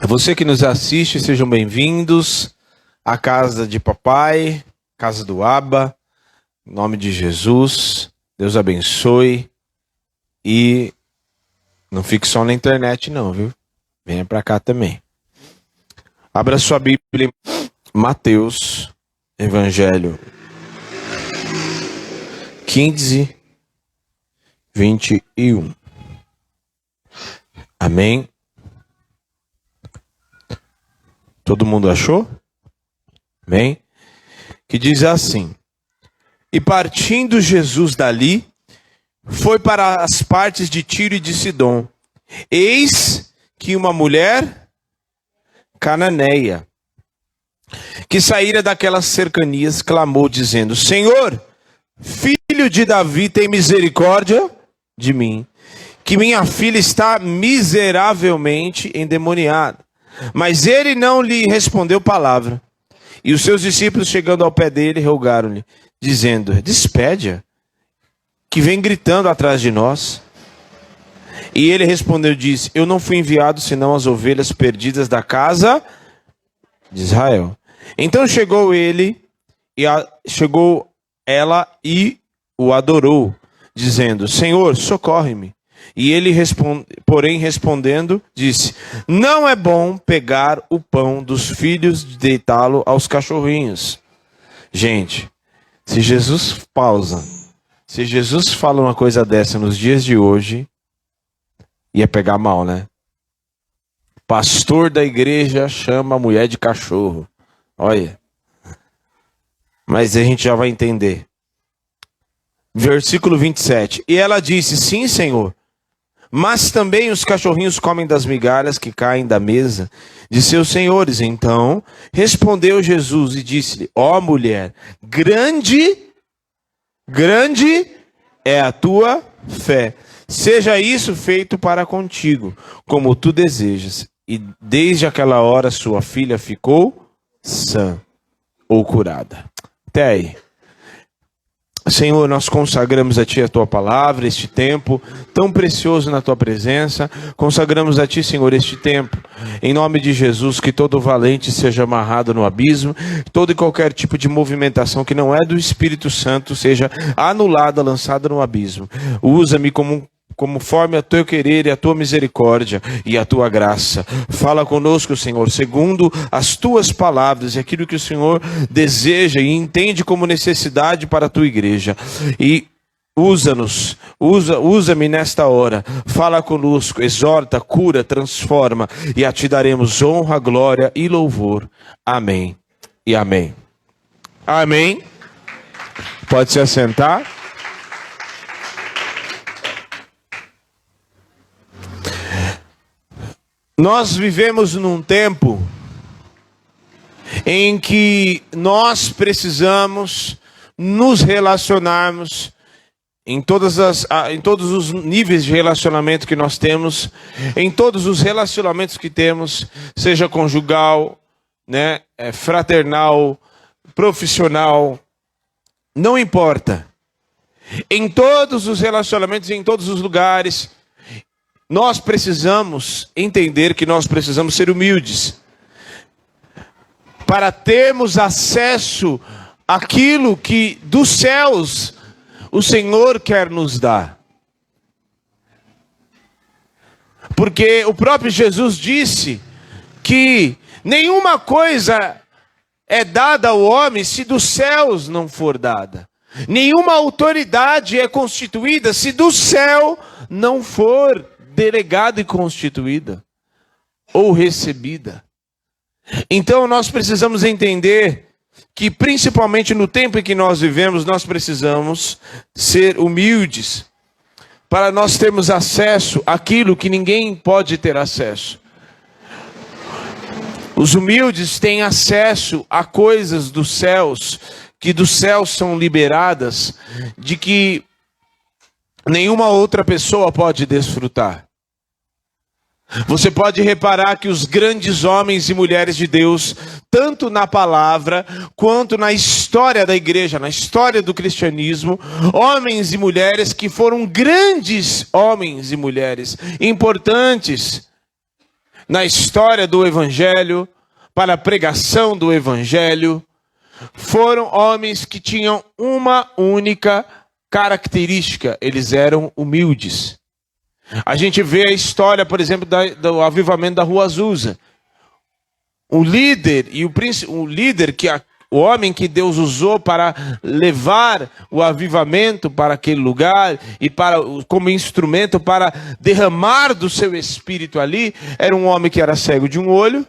Você que nos assiste, sejam bem-vindos à casa de papai, casa do Abba, em nome de Jesus. Deus abençoe e não fique só na internet não, viu? Venha para cá também. Abra sua Bíblia, Mateus, Evangelho 15, 21. Amém? Todo mundo achou? Amém? Que diz assim: E partindo Jesus dali, foi para as partes de Tiro e de Sidom. Eis que uma mulher cananeia, que saíra daquelas cercanias, clamou dizendo: Senhor, filho de Davi, tem misericórdia de mim, que minha filha está miseravelmente endemoniada. Mas ele não lhe respondeu palavra. E os seus discípulos, chegando ao pé dele, rogaram-lhe, dizendo: Despede-a, que vem gritando atrás de nós. E ele respondeu e disse: Eu não fui enviado senão as ovelhas perdidas da casa de Israel. Então chegou ela e o adorou, dizendo: Senhor, socorre-me. E ele, porém, respondendo, disse: Não é bom pegar o pão dos filhos e deitá-lo aos cachorrinhos. Gente, se Jesus fala uma coisa dessa nos dias de hoje, ia pegar mal, né? Pastor da igreja chama a mulher de cachorro. Olha. Mas a gente já vai entender. Versículo 27. E ela disse: Sim, Senhor. Mas também os cachorrinhos comem das migalhas que caem da mesa de seus senhores. Então respondeu Jesus e disse-lhe: Ó mulher, grande é a tua fé. Seja isso feito para contigo, como tu desejas. E desde aquela hora sua filha ficou sã ou curada. Até aí. Senhor, nós consagramos a Ti a Tua palavra, este tempo tão precioso na Tua presença. Consagramos a Ti, Senhor, este tempo. Em nome de Jesus, que todo valente seja amarrado no abismo. Todo e qualquer tipo de movimentação que não é do Espírito Santo seja anulada, lançada no abismo. Usa-me conforme a Teu querer e a Tua misericórdia e a Tua graça. Fala conosco, Senhor, segundo as Tuas palavras e aquilo que o Senhor deseja e entende como necessidade para a Tua igreja. E usa-me nesta hora. Fala conosco, exorta, cura, transforma, e a Ti daremos honra, glória e louvor. Amém e amém. Amém. Pode se assentar. Nós vivemos num tempo em que nós precisamos nos relacionarmos em todos os níveis de relacionamento que nós temos, em todos os relacionamentos que temos, seja conjugal, né, fraternal, profissional, não importa. Em todos os relacionamentos, em todos os lugares, nós precisamos entender que nós precisamos ser humildes para termos acesso àquilo que dos céus o Senhor quer nos dar. Porque o próprio Jesus disse que nenhuma coisa é dada ao homem se dos céus não for dada. Nenhuma autoridade é constituída se do céu não for delegada e constituída ou recebida. Então nós precisamos entender que principalmente no tempo em que nós vivemos, nós precisamos ser humildes para nós termos acesso àquilo que ninguém pode ter acesso. Os humildes têm acesso a coisas dos céus, que dos céus são liberadas, de que nenhuma outra pessoa pode desfrutar. Você pode reparar que os grandes homens e mulheres de Deus, tanto na palavra quanto na história história da igreja, na história do cristianismo, homens e mulheres que foram grandes homens e mulheres, importantes na história do evangelho, para a pregação do evangelho. Foram homens que tinham uma única característica: eles eram humildes. A gente vê a história, por exemplo, do avivamento da Rua Azusa. O líder e o líder o homem que Deus usou para levar o avivamento para aquele lugar e como instrumento para derramar do seu espírito ali, era um homem que era cego de um olho,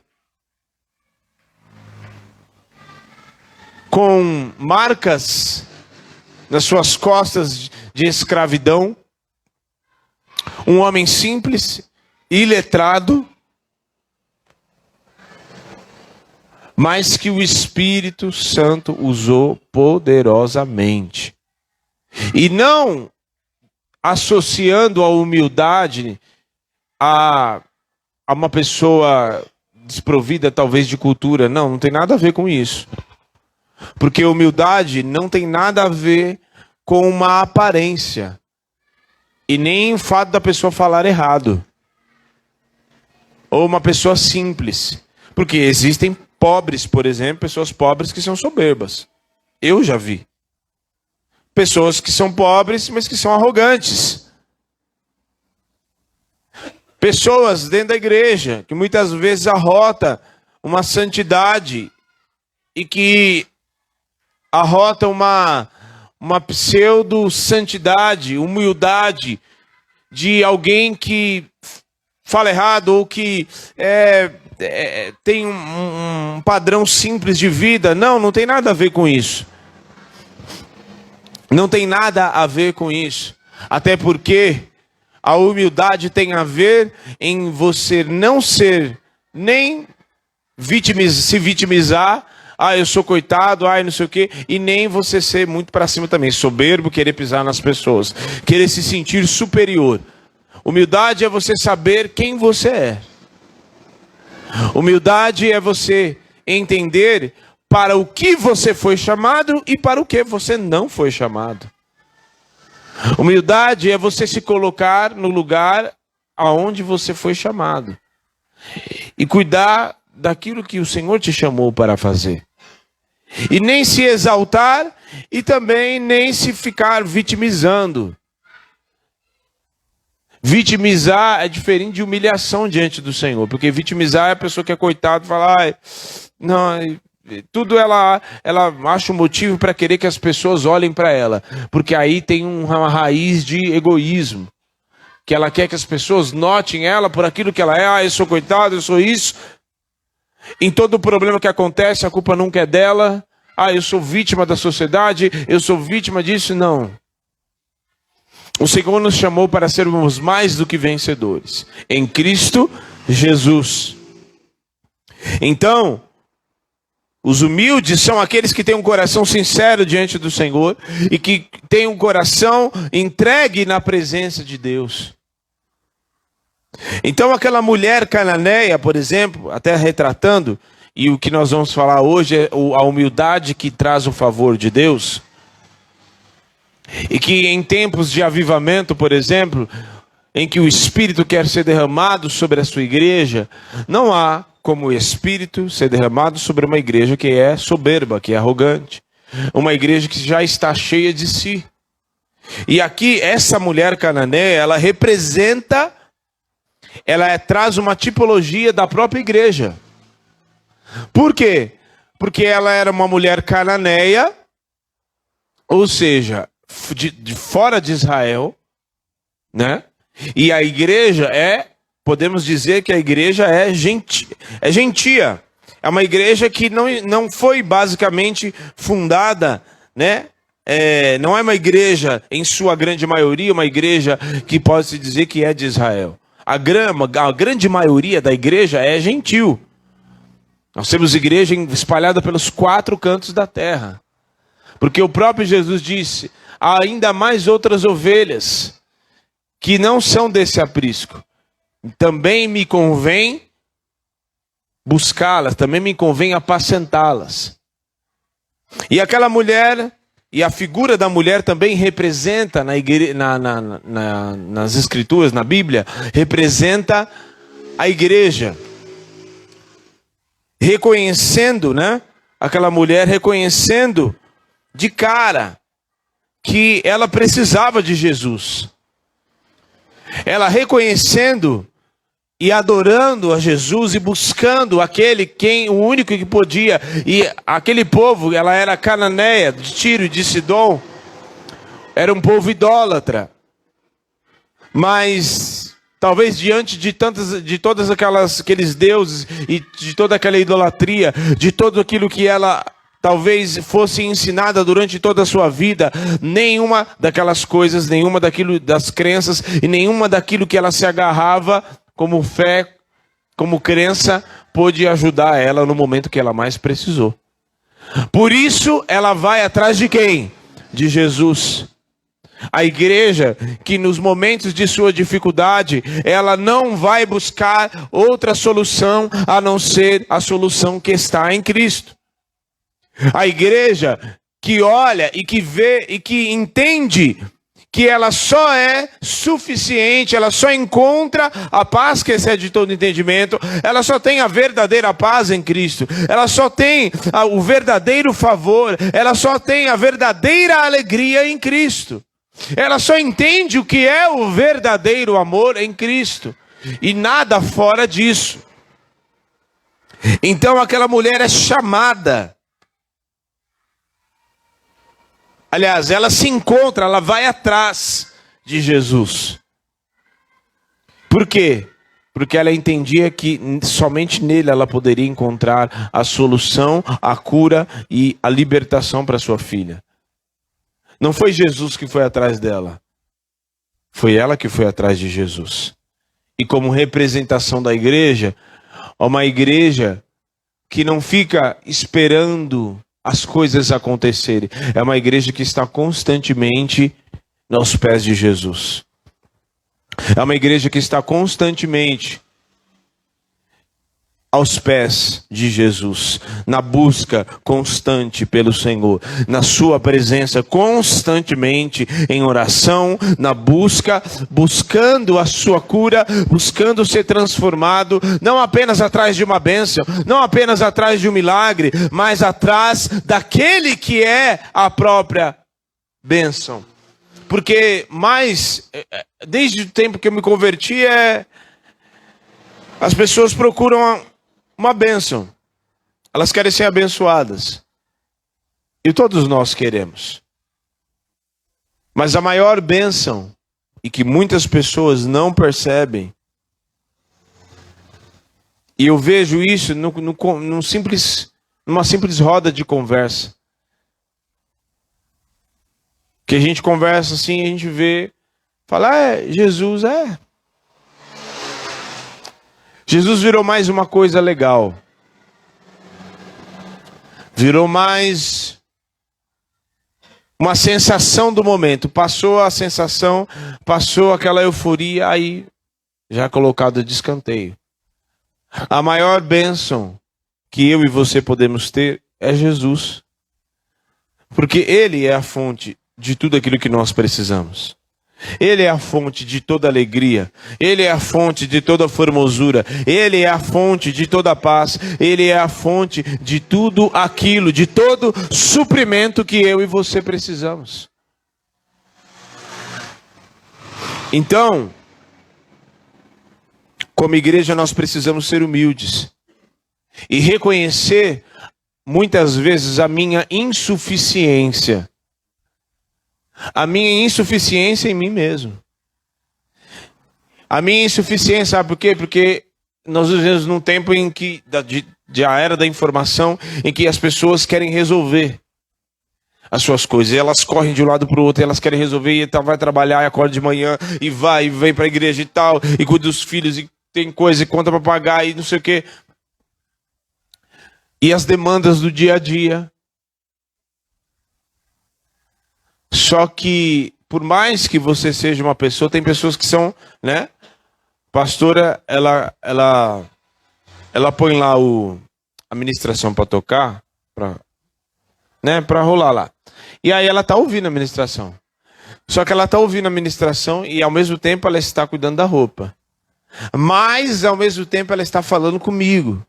com marcas nas suas costas de escravidão, um homem simples, iletrado, mas que o Espírito Santo usou poderosamente. E não associando a humildade a uma pessoa desprovida talvez de cultura. Não tem nada a ver com isso. Porque humildade não tem nada a ver com uma aparência. E nem o fato da pessoa falar errado. Ou uma pessoa simples. Porque existem pobres, por exemplo, pessoas pobres que são soberbas. Eu já vi. Pessoas que são pobres, mas que são arrogantes. Pessoas dentro da igreja que muitas vezes arrota uma santidade e que arrota uma pseudo-santidade, humildade de alguém que fala errado ou que tem um padrão simples de vida. Não tem nada a ver com isso. Não tem nada a ver com isso. Até porque a humildade tem a ver em você não ser nem se vitimizar. Eu sou coitado, não sei o quê. E nem você ser muito para cima também. Soberbo, querer pisar nas pessoas. Querer se sentir superior. Humildade é você saber quem você é. Humildade é você entender para o que você foi chamado e para o que você não foi chamado. Humildade é você se colocar no lugar aonde você foi chamado. E cuidar daquilo que o Senhor te chamou para fazer. E nem se exaltar e também nem se ficar vitimizando. Vitimizar é diferente de humilhação diante do Senhor. Porque vitimizar é a pessoa que é coitada e fala, tudo ela acha um motivo para querer que as pessoas olhem para ela. Porque aí tem uma raiz de egoísmo. Que ela quer que as pessoas notem ela por aquilo que ela é. Eu sou coitado, eu sou isso. Em todo problema que acontece, a culpa nunca é dela. Eu sou vítima da sociedade, eu sou vítima disso. Não. O Senhor nos chamou para sermos mais do que vencedores. Em Cristo Jesus. Então, os humildes são aqueles que têm um coração sincero diante do Senhor e que têm um coração entregue na presença de Deus. Então aquela mulher cananeia, por exemplo, até retratando, e o que nós vamos falar hoje é a humildade que traz o favor de Deus. E que em tempos de avivamento, por exemplo, em que o Espírito quer ser derramado sobre a sua igreja, não há como o Espírito ser derramado sobre uma igreja que é soberba, que é arrogante. Uma igreja que já está cheia de si. E aqui, essa mulher cananeia, ela representa, traz uma tipologia da própria igreja. Por quê? Porque ela era uma mulher cananeia, ou seja, de fora de Israel, né? E a igreja podemos dizer que a igreja é gentia. É uma igreja que não foi basicamente fundada, né? Não é uma igreja, em sua grande maioria, uma igreja que pode-se dizer que é de Israel. A grande maioria da igreja é gentil. Nós temos igreja espalhada pelos 4 cantos da terra. Porque o próprio Jesus disse, há ainda mais outras ovelhas que não são desse aprisco. Também me convém buscá-las, também me convém apacentá-las. E aquela mulher, e a figura da mulher também representa nas escrituras, na Bíblia, representa a igreja. Reconhecendo, né? Aquela mulher reconhecendo de cara que ela precisava de Jesus. Ela reconhecendo e adorando a Jesus e buscando o único que podia. E aquele povo, ela era cananeia, de Tiro e de Sidom, era um povo idólatra. Mas talvez diante de todas aqueles deuses e de toda aquela idolatria, de tudo aquilo que ela talvez fosse ensinada durante toda a sua vida, nenhuma daquelas coisas, nenhuma das crenças e nenhuma daquilo que ela se agarrava como fé, como crença, pôde ajudar ela no momento que ela mais precisou. Por isso ela vai atrás de quem? De Jesus. A igreja que nos momentos de sua dificuldade, ela não vai buscar outra solução a não ser a solução que está em Cristo. A igreja que olha e que vê e que entende que ela só é suficiente, ela só encontra a paz que excede todo entendimento, ela só tem a verdadeira paz em Cristo, ela só tem o verdadeiro favor, ela só tem a verdadeira alegria em Cristo. Ela só entende o que é o verdadeiro amor em Cristo e nada fora disso. Então aquela mulher é chamada. Aliás, ela se encontra, ela vai atrás de Jesus. Por quê? Porque ela entendia que somente nele ela poderia encontrar a solução, a cura e a libertação para sua filha. Não foi Jesus que foi atrás dela. Foi ela que foi atrás de Jesus. E como representação da igreja, uma igreja que não fica esperando as coisas acontecerem. É uma igreja que está constantemente aos pés de Jesus. É uma igreja que está constantemente aos pés de Jesus, na busca constante pelo Senhor, na sua presença constantemente em oração, na busca, buscando a sua cura, buscando ser transformado, não apenas atrás de uma bênção, não apenas atrás de um milagre, mas atrás daquele que é a própria bênção. Porque desde o tempo que eu me converti, as pessoas procuram uma bênção. Elas querem ser abençoadas. E todos nós queremos. Mas a maior bênção, e que muitas pessoas não percebem, e eu vejo isso numa simples roda de conversa. Que a gente conversa assim, a gente vê, fala, Jesus é. Jesus virou mais uma coisa legal. Virou mais uma sensação do momento. Passou a sensação, passou aquela euforia, aí já colocado de escanteio. A maior bênção que eu e você podemos ter é Jesus. Porque Ele é a fonte de tudo aquilo que nós precisamos. Ele é a fonte de toda alegria. Ele é a fonte de toda formosura. Ele é a fonte de toda paz. Ele é a fonte de tudo aquilo, de todo suprimento que eu e você precisamos. Então, como igreja, nós precisamos ser humildes e reconhecer muitas vezes a minha insuficiência. A minha insuficiência em mim mesmo. A minha insuficiência, sabe por quê? Porque nós vivemos num tempo em que, a era da informação, em que as pessoas querem resolver as suas coisas. E elas correm de um lado para o outro, e elas querem resolver, e vai trabalhar, e acorda de manhã, e vem para a igreja e tal, e cuida dos filhos, e tem coisa, e conta para pagar, e não sei o quê. E as demandas do dia a dia. Só que, por mais que você seja uma pessoa, tem pessoas que são, né? Pastora, ela põe lá a ministração para tocar, né, para rolar lá. E aí ela tá ouvindo a ministração. Só que ela tá ouvindo a ministração e ao mesmo tempo ela está cuidando da roupa. Mas ao mesmo tempo ela está falando comigo.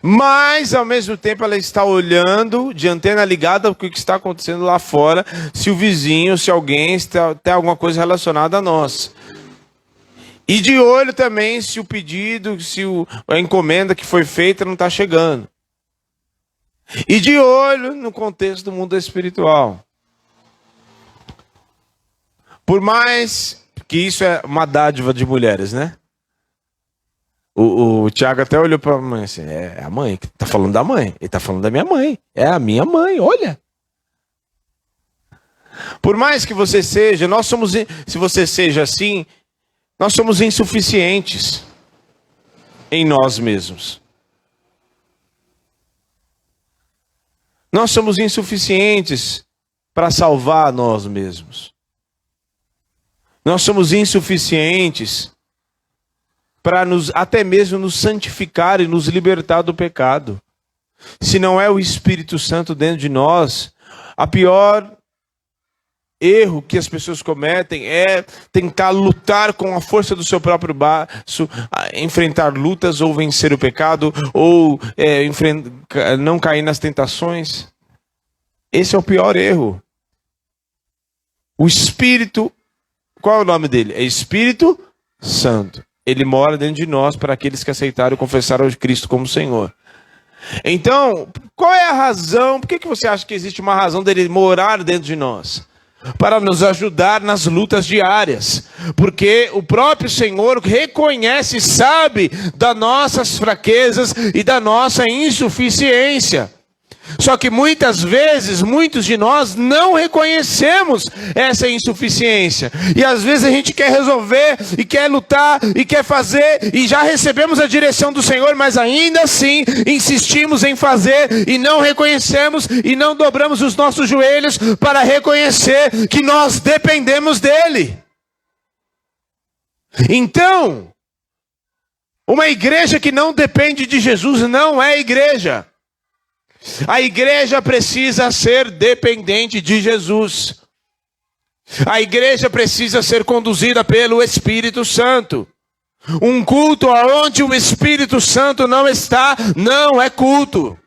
Mas ao mesmo tempo ela está olhando de antena ligada para o que está acontecendo lá fora, se o vizinho, se alguém tem alguma coisa relacionada a nós. E de olho também se o pedido, se a encomenda que foi feita não está chegando. E de olho no contexto do mundo espiritual. Por mais que isso é uma dádiva de mulheres, né? O Tiago até olhou para a mãe assim, é a mãe, que tá falando da mãe. Ele tá falando da minha mãe. É a minha mãe, olha. Por mais que você seja, se você seja assim, nós somos insuficientes em nós mesmos. Nós somos insuficientes para salvar nós mesmos. Nós somos insuficientes para até mesmo nos santificar e nos libertar do pecado. Se não é o Espírito Santo dentro de nós, a pior erro que as pessoas cometem é tentar lutar com a força do seu próprio braço, enfrentar lutas ou vencer o pecado, ou não cair nas tentações. Esse é o pior erro. O Espírito, qual é o nome dele? É Espírito Santo. Ele mora dentro de nós para aqueles que aceitaram e confessaram a Cristo como Senhor. Então, qual é a razão? Por que você acha que existe uma razão dele morar dentro de nós? Para nos ajudar nas lutas diárias. Porque o próprio Senhor reconhece e sabe das nossas fraquezas e da nossa insuficiência. Só que muitas vezes, muitos de nós não reconhecemos essa insuficiência. E às vezes a gente quer resolver, e quer lutar, e quer fazer, e já recebemos a direção do Senhor, mas ainda assim insistimos em fazer, e não reconhecemos, e não dobramos os nossos joelhos para reconhecer que nós dependemos dEle. Então, uma igreja que não depende de Jesus não é igreja. A igreja precisa ser dependente de Jesus. A igreja precisa ser conduzida pelo Espírito Santo. Um culto onde o Espírito Santo não está, não é culto.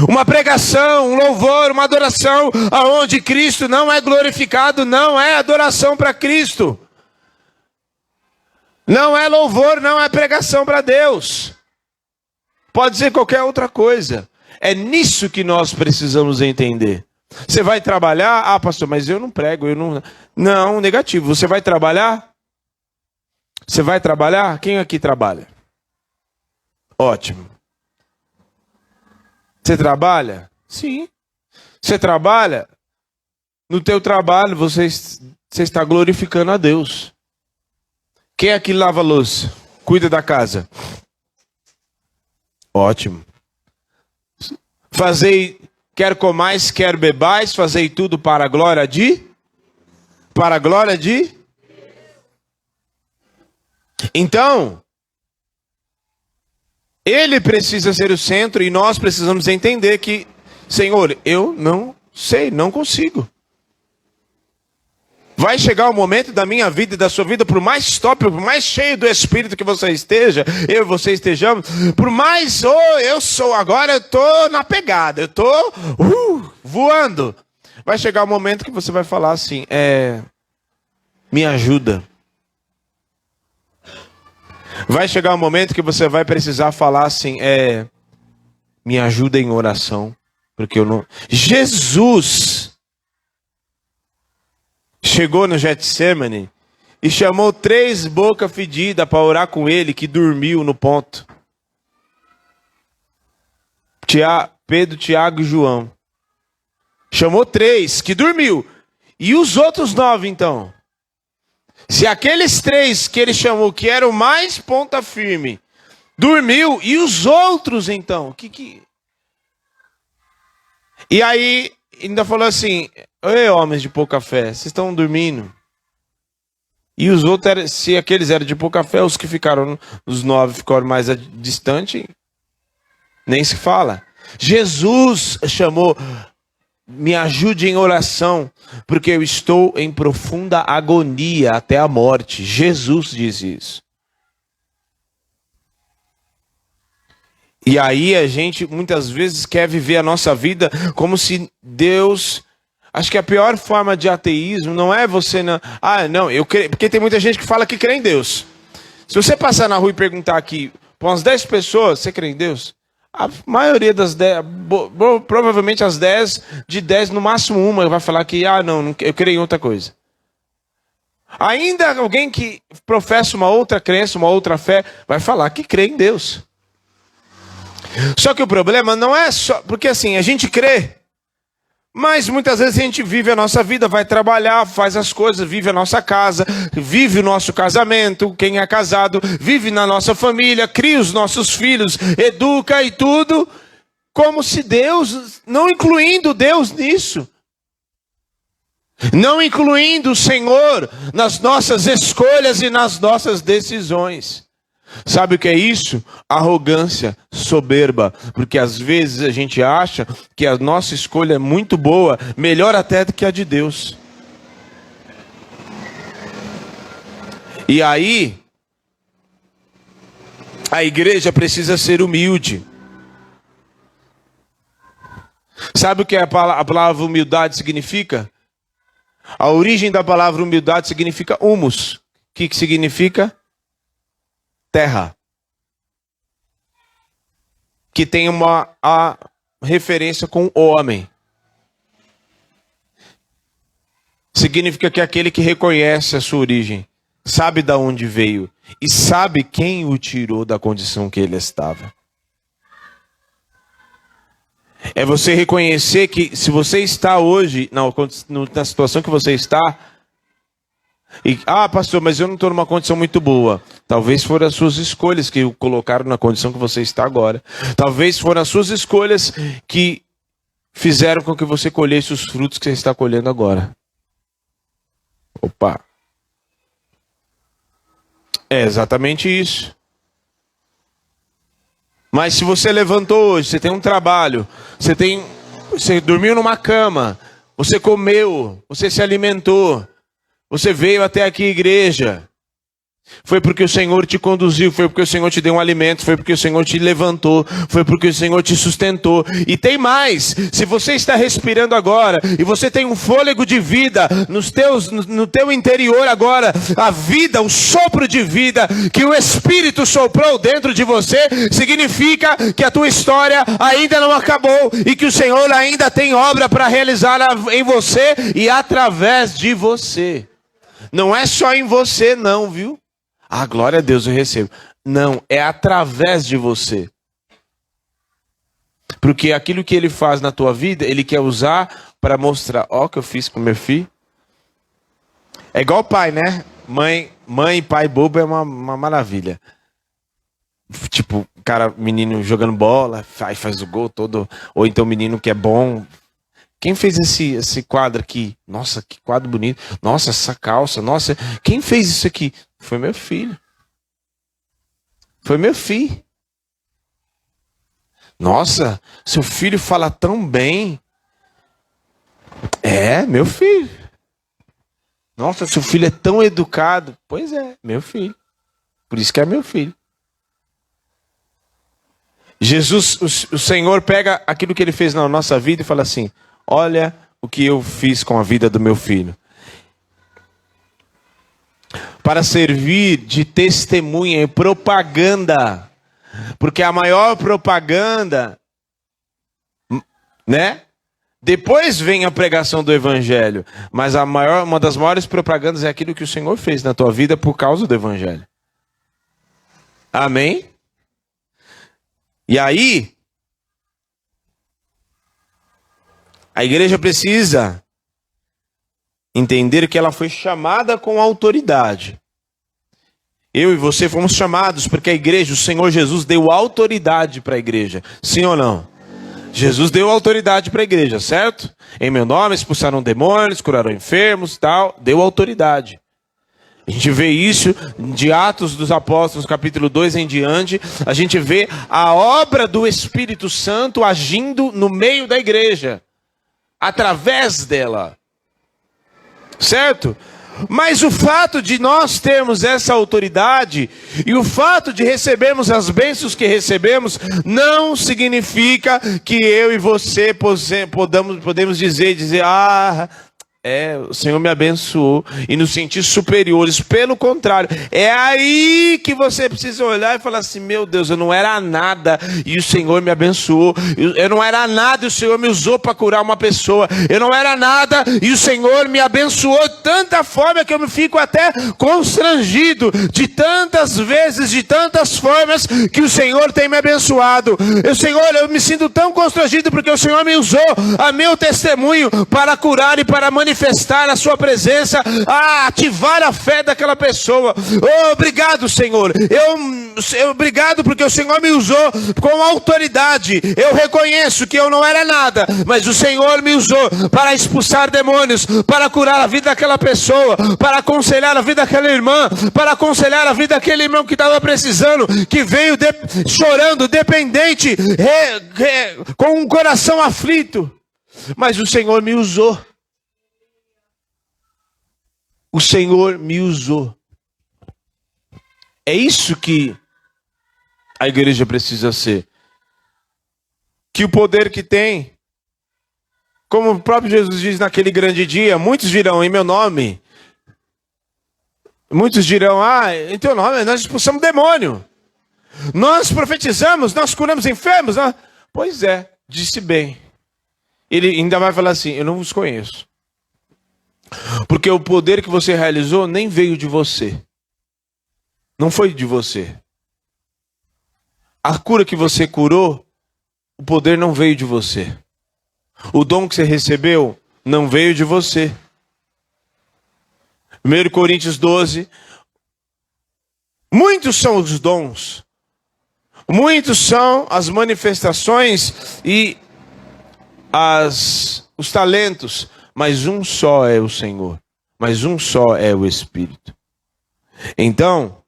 Uma pregação, um louvor, uma adoração onde Cristo não é glorificado, não é adoração para Cristo. Não é louvor, não é pregação para Deus. Pode ser qualquer outra coisa. É nisso que nós precisamos entender. Você vai trabalhar? Ah, pastor, mas eu não prego, eu não... Não, negativo. Você vai trabalhar? Você vai trabalhar? Quem aqui trabalha? Ótimo. Você trabalha? Sim. Você trabalha? No teu trabalho você está glorificando a Deus. Quem aqui lava a louça? Cuida da casa? Ótimo. Fazei, quer comais, quer bebais, fazei tudo para a glória de? Para a glória de? Então, Ele precisa ser o centro e nós precisamos entender que, Senhor, eu não sei, não consigo. Vai chegar o momento da minha vida e da sua vida, por mais top, por mais cheio do Espírito que você esteja, eu e você estejamos, por mais, agora eu estou na pegada, eu estou voando. Vai chegar o momento que você vai falar assim, me ajuda. Vai chegar o momento que você vai precisar falar assim, me ajuda em oração, porque eu não... Jesus chegou no Getsemane e chamou 3 bocas fedidas para orar com ele, que dormiu no ponto. Pedro, Tiago e João. Chamou 3 que dormiu. E os outros 9 então? Se aqueles 3 que ele chamou, que eram mais ponta firme, dormiu, e os outros então? E aí ainda falou assim, ei, homens de pouca fé, vocês estão dormindo? E os outros, se aqueles eram de pouca fé, os que ficaram, os 9 ficaram mais distante, nem se fala. Jesus chamou: me ajude em oração, porque eu estou em profunda agonia até a morte. Jesus diz isso. E aí a gente muitas vezes quer viver a nossa vida como se Deus... Acho que a pior forma de ateísmo não é você... não, eu creio... Porque tem muita gente que fala que crê em Deus. Se você passar na rua e perguntar aqui para umas 10 pessoas, você crê em Deus? A maioria das 10, provavelmente as 10, de 10, no máximo uma vai falar que, não, eu creio em outra coisa. Ainda alguém que professa uma outra crença, uma outra fé, vai falar que crê em Deus. Só que o problema não é só... Porque assim, a gente crê, mas muitas vezes a gente vive a nossa vida, vai trabalhar, faz as coisas, vive a nossa casa, vive o nosso casamento, quem é casado, vive na nossa família, cria os nossos filhos, educa e tudo, como se Deus, não incluindo Deus nisso. Não incluindo o Senhor nas nossas escolhas e nas nossas decisões. Sabe o que é isso? Arrogância, soberba. Porque às vezes a gente acha que a nossa escolha é muito boa, melhor até do que a de Deus. E aí, a igreja precisa ser humilde. Sabe o que a palavra humildade significa? A origem da palavra humildade significa humus. O que significa? Terra. Que tem a referência com o homem. Significa que aquele que reconhece a sua origem, sabe de onde veio e sabe quem o tirou da condição que ele estava. É você reconhecer que se você está hoje na situação que você está, e, pastor, mas eu não estou numa condição muito boa. Talvez foram as suas escolhas que o colocaram na condição que você está agora. Talvez foram as suas escolhas que fizeram com que você colhesse os frutos que você está colhendo agora. Opa! É exatamente isso. Mas se você levantou hoje, você tem um trabalho, você dormiu numa cama, você comeu, você se alimentou, você veio até aqui à igreja, foi porque o Senhor te conduziu, foi porque o Senhor te deu um alimento, foi porque o Senhor te levantou, foi porque o Senhor te sustentou. E tem mais, se você está respirando agora, e você tem um fôlego de vida no teu interior agora, a vida, o sopro de vida, que o Espírito soprou dentro de você, significa que a tua história ainda não acabou, e que o Senhor ainda tem obra para realizar em você e através de você. Não é só em você não, viu? Glória a Deus, eu recebo. Não, é através de você. Porque aquilo que ele faz na tua vida, ele quer usar para mostrar, o que eu fiz com meu filho. É igual pai, né? Mãe e pai bobo é uma maravilha. Tipo, menino jogando bola, faz o gol todo. Ou então menino que é bom. Quem fez esse quadro aqui? Nossa, que quadro bonito. Nossa, essa calça. Nossa, quem fez isso aqui? Foi meu filho. Foi meu filho. Nossa, seu filho fala tão bem. É, meu filho. Nossa, seu filho é tão educado. Pois é, meu filho. Por isso que é meu filho. Jesus, o Senhor pega aquilo que ele fez na nossa vida e fala assim: olha o que eu fiz com a vida do meu filho. Para servir de testemunha e propaganda. Porque a maior propaganda, né? Depois vem a pregação do evangelho. Mas uma das maiores propagandas é aquilo que o Senhor fez na tua vida por causa do evangelho. Amém? E aí, a igreja precisa entender que ela foi chamada com autoridade. Eu e você fomos chamados porque a igreja, o Senhor Jesus deu autoridade para a igreja. Sim ou não? Jesus deu autoridade para a igreja, certo? Em meu nome expulsaram demônios, curaram enfermos, tal. Deu autoridade. A gente vê isso de Atos dos Apóstolos, capítulo 2 em diante. A gente vê a obra do Espírito Santo agindo no meio da igreja, através dela. Certo? Mas o fato de nós termos essa autoridade e o fato de recebermos as bênçãos que recebemos não significa que eu e você podemos dizer, o Senhor me abençoou e nos sentir superiores. Pelo contrário, é aí que você precisa olhar e falar assim: meu Deus, eu não era nada e o Senhor me abençoou. Eu não era nada e o Senhor me usou para curar uma pessoa. Eu não era nada e o Senhor me abençoou de tanta forma que eu me fico até constrangido de tantas vezes, de tantas formas que o Senhor tem me abençoado. Eu me sinto tão constrangido porque o Senhor me usou a meu testemunho para curar e para manifestar a sua presença, a ativar a fé daquela pessoa. Oh, obrigado, Senhor. Obrigado porque o Senhor me usou com autoridade. Eu reconheço que eu não era nada, mas o Senhor me usou para expulsar demônios, para curar a vida daquela pessoa, para aconselhar a vida daquela irmã, para aconselhar a vida daquele irmão que estava precisando, que veio chorando, dependente, com um coração aflito. Mas o Senhor me usou. O Senhor me usou. É isso que a igreja precisa ser. Que o poder que tem, como o próprio Jesus diz naquele grande dia, muitos virão em meu nome. Muitos dirão: em teu nome nós expulsamos demônio. Nós profetizamos, nós curamos enfermos. Pois é, disse bem. Ele ainda vai falar assim: eu não vos conheço. Porque o poder que você realizou nem veio de você. Não foi de você. A cura que você curou, o poder não veio de você. O dom que você recebeu não veio de você. 1 Coríntios 12. Muitos são os dons. Muitos são as manifestações e os talentos. Mas um só é o Senhor. Mas um só é o Espírito. Então,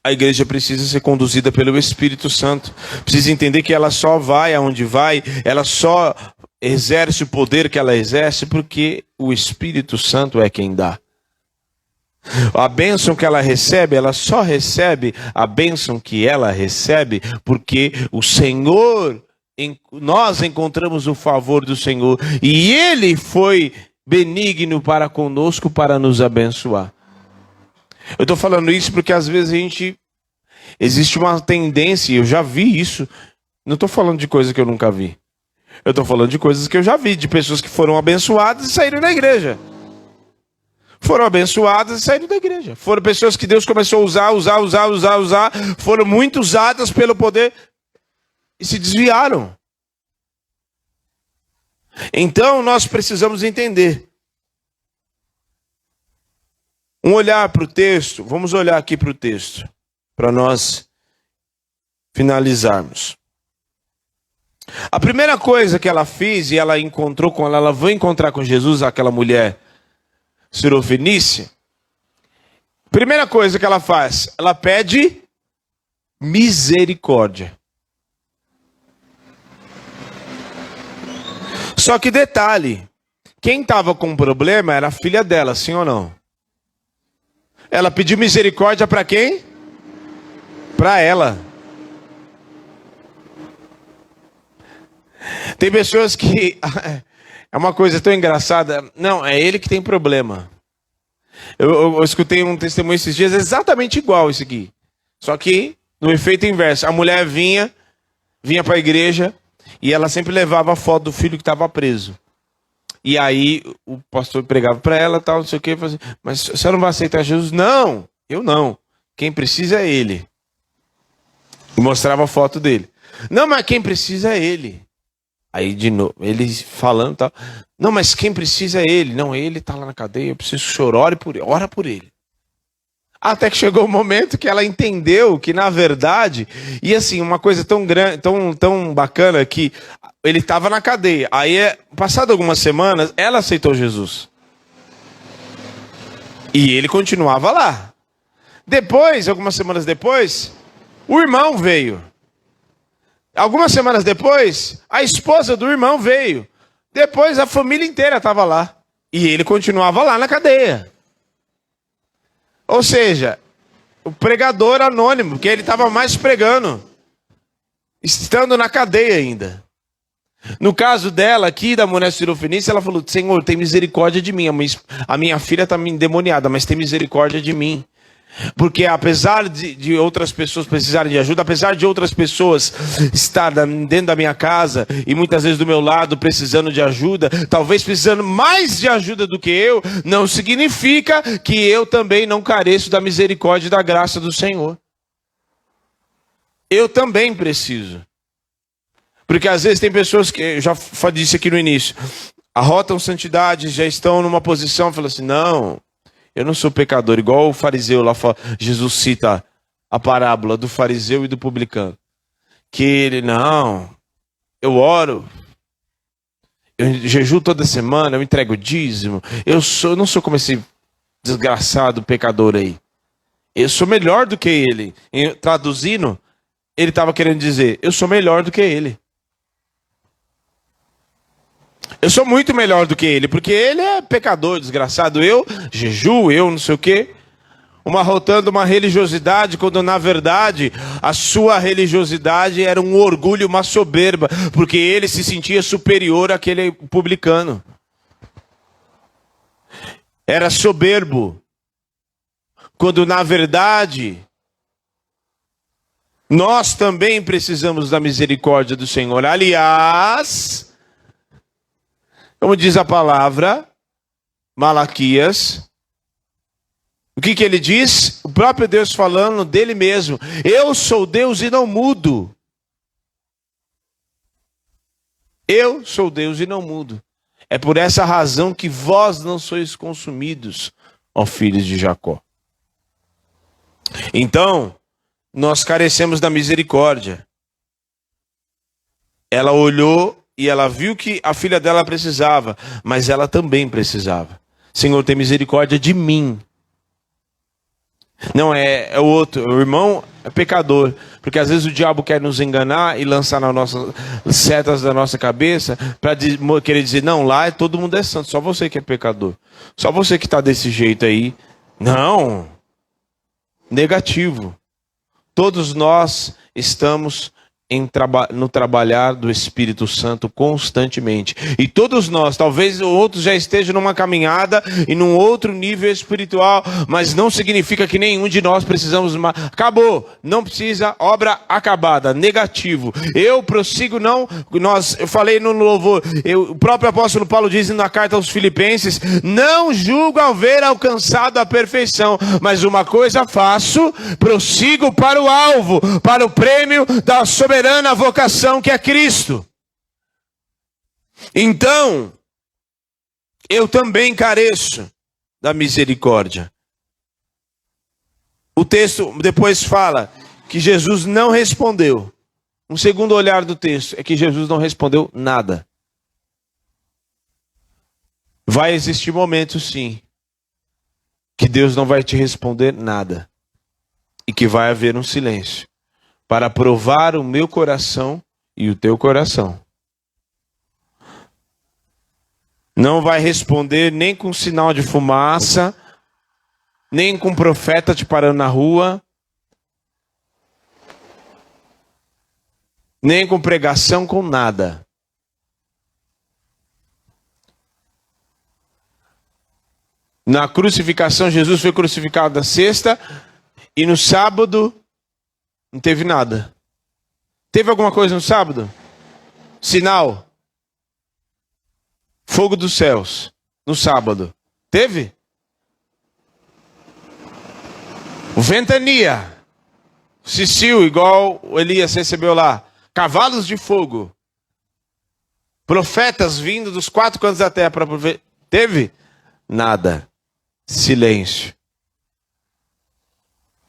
a igreja precisa ser conduzida pelo Espírito Santo. Precisa entender que ela só vai aonde vai. Ela só exerce o poder que ela exerce porque o Espírito Santo é quem dá. A bênção que ela recebe, ela só recebe a bênção que ela recebe porque o Senhor... Nós encontramos o favor do Senhor e Ele foi benigno para conosco para nos abençoar. Eu estou falando isso porque às vezes existe uma tendência, eu já vi isso, não estou falando de coisas que eu nunca vi. Eu estou falando de coisas que eu já vi, de pessoas que foram abençoadas e saíram da igreja. Foram abençoadas e saíram da igreja. Foram pessoas que Deus começou a usar, foram muito usadas pelo poder e se desviaram. Então nós precisamos entender. Um olhar para o texto, vamos olhar aqui para o texto, para nós finalizarmos. A primeira coisa que ela fez, e ela encontrou com ela vai encontrar com Jesus, aquela mulher Sirofenícia. Primeira coisa que ela faz, ela pede misericórdia. Só que detalhe, quem estava com problema era a filha dela, sim ou não? Ela pediu misericórdia para quem? Para ela. Tem pessoas que... É uma coisa tão engraçada. Não, é ele que tem problema. Eu escutei um testemunho esses dias exatamente igual esse aqui. Só que no efeito inverso. A mulher vinha para a igreja... E ela sempre levava a foto do filho que estava preso. E aí o pastor pregava para ela, tal, não sei o que. Assim, mas você não vai aceitar Jesus? Não, eu não. Quem precisa é ele. E mostrava a foto dele. Não, mas quem precisa é ele. Aí de novo, ele falando tal. Não, mas quem precisa é ele. Não, ele está lá na cadeia, eu preciso que o senhor ora por ele. Até que chegou o momento que ela entendeu que, na verdade, e assim, uma coisa tão grande, tão bacana, que ele estava na cadeia. Aí, passado algumas semanas, ela aceitou Jesus. E ele continuava lá. Depois, algumas semanas depois, o irmão veio. Algumas semanas depois, a esposa do irmão veio. Depois a família inteira estava lá. E ele continuava lá na cadeia. Ou seja, o pregador anônimo, porque ele estava mais pregando, estando na cadeia ainda. No caso dela aqui, da mulher sirofenícia, ela falou: Senhor, tem misericórdia de mim. A minha filha está endemoniada, mas tem misericórdia de mim. Porque apesar de outras pessoas precisarem de ajuda, apesar de outras pessoas estarem dentro da minha casa e muitas vezes do meu lado precisando de ajuda, talvez precisando mais de ajuda do que eu, não significa que eu também não careço da misericórdia e da graça do Senhor. Eu também preciso. Porque às vezes tem pessoas que, eu já disse aqui no início, arrotam santidade, já estão numa posição, falam assim: não, eu não sou pecador, igual o fariseu lá, Jesus cita a parábola do fariseu e do publicano. Que ele, não, eu oro, eu jejuo toda semana, eu entrego dízimo, eu não sou como esse desgraçado pecador aí. Eu sou melhor do que ele. Traduzindo, ele estava querendo dizer: eu sou melhor do que ele. Eu sou muito melhor do que ele, porque ele é pecador, desgraçado. Eu jejuo, eu não sei o quê. Arrotando uma religiosidade, quando na verdade a sua religiosidade era um orgulho, uma soberba, porque ele se sentia superior àquele publicano. Era soberbo, quando na verdade nós também precisamos da misericórdia do Senhor. Aliás, como diz a palavra, Malaquias, o que ele diz? O próprio Deus falando dele mesmo: eu sou Deus e não mudo. Eu sou Deus e não mudo. É por essa razão que vós não sois consumidos, ó filhos de Jacó. Então, nós carecemos da misericórdia. Ela olhou e ela viu que a filha dela precisava, mas ela também precisava. Senhor, tem misericórdia de mim. Não, é o outro, o irmão é pecador. Porque às vezes o diabo quer nos enganar e lançar nas nossas setas da nossa cabeça para querer dizer: não, lá todo mundo é santo, só você que é pecador. Só você que está desse jeito aí. Não. Negativo. Todos nós estamos no trabalhar do Espírito Santo constantemente. E todos nós, talvez outros já estejam numa caminhada e num outro nível espiritual, mas não significa que nenhum de nós precisamos... Acabou, não precisa, obra acabada, negativo. Eu prossigo, não... Eu falei no louvor, o próprio apóstolo Paulo diz na carta aos Filipenses: não julgo haver alcançado a perfeição, mas uma coisa faço, prossigo para o alvo, para o prêmio da soberana vocação que é Cristo. Então, eu também careço da misericórdia. O texto depois fala que Jesus não respondeu. Um segundo olhar do texto é que Jesus não respondeu nada. Vai existir momentos, sim, que Deus não vai te responder nada. E que vai haver um silêncio para provar o meu coração e o teu coração. Não vai responder nem com sinal de fumaça, nem com profeta te parando na rua, nem com pregação, com nada. Na crucificação, Jesus foi crucificado na sexta, e no sábado não teve nada. Teve alguma coisa no sábado? Sinal? Fogo dos céus. No sábado. Teve? Ventania. Cicil, igual o Elias recebeu lá. Cavalos de fogo. Profetas vindo dos 4 cantos da terra para ver. Teve? Nada. Silêncio.